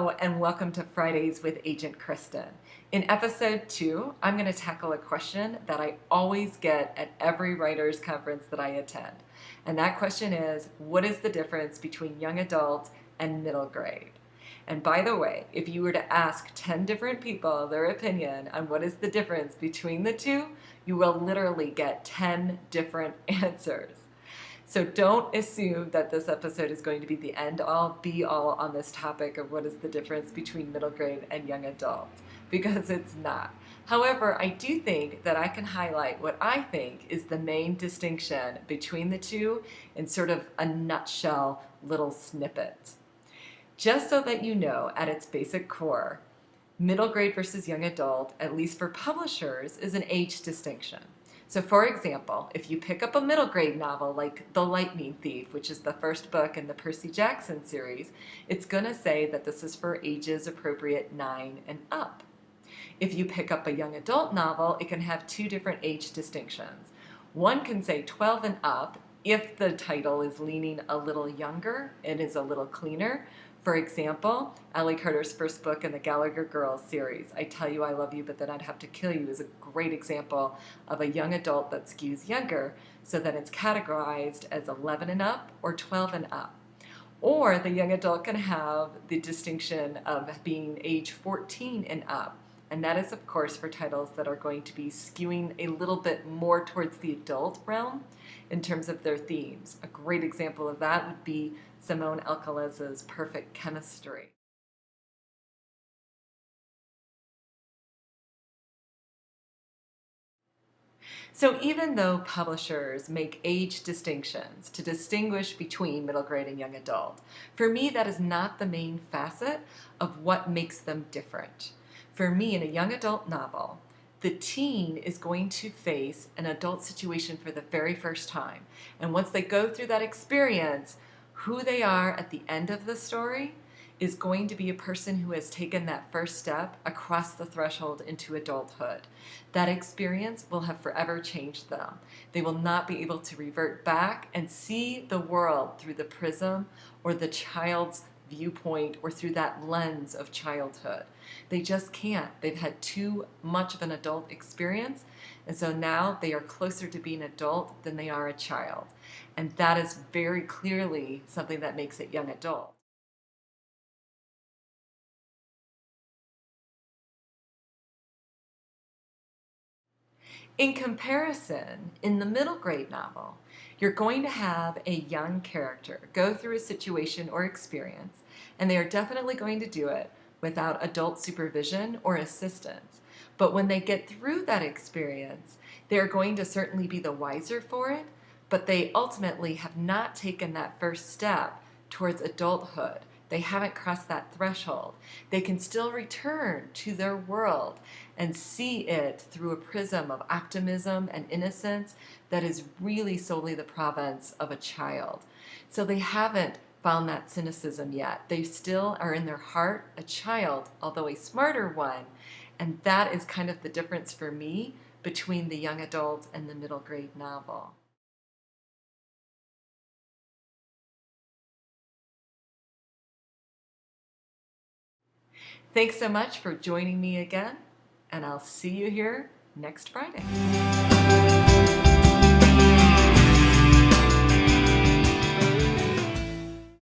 Hello, and welcome to Fridays with Agent Kristin. In episode 2, I'm going to tackle a question that I always get at every writers conference that I attend. And that question is, what is the difference between young adult and middle grade? And by the way, if you were to ask 10 different people their opinion on what is the difference between the two, you will literally get 10 different answers. So don't assume that this episode is going to be the end-all, be-all on this topic of what is the difference between middle grade and young adult, because it's not. However, I do think that I can highlight what I think is the main distinction between the two in sort of a nutshell little snippet. Just so that you know, at its basic core, middle grade versus young adult, at least for publishers, is an age distinction. So for example, if you pick up a middle grade novel like The Lightning Thief, which is the first book in the Percy Jackson series, it's going to say that this is for ages appropriate 9 and up. If you pick up a young adult novel, it can have two different age distinctions. One can say 12 and up if the title is leaning a little younger and is a little cleaner. For example, Ally Carter's first book in the Gallagher Girls series, I Tell You I Love You But Then I'd Have to Kill You, is a great example of a young adult that skews younger so that it's categorized as 11 and up or 12 and up. Or the young adult can have the distinction of being age 14 and up. And that is, of course, for titles that are going to be skewing a little bit more towards the adult realm in terms of their themes. A great example of that would be Simone Alcalez's Perfect Chemistry. So even though publishers make age distinctions to distinguish between middle grade and young adult, for me that is not the main facet of what makes them different. For me, in a young adult novel, the teen is going to face an adult situation for the very first time. And once they go through that experience, who they are at the end of the story is going to be a person who has taken that first step across the threshold into adulthood. That experience will have forever changed them. They will not be able to revert back and see the world through the prism or the child's viewpoint or through that lens of childhood. They just can't. They've had too much of an adult experience, and so now they are closer to being adult than they are a child. And that is very clearly something that makes it young adult. In comparison, in the middle grade novel, you're going to have a young character go through a situation or experience, and they are definitely going to do it without adult supervision or assistance. But when they get through that experience, they're going to certainly be the wiser for it, but they ultimately have not taken that first step towards adulthood. They haven't crossed that threshold. They can still return to their world and see it through a prism of optimism and innocence that is really solely the province of a child. So they haven't found that cynicism yet. They still are in their heart a child, although a smarter one. And that is kind of the difference for me between the young adult and the middle grade novel. Thanks so much for joining me again, and I'll see you here next Friday.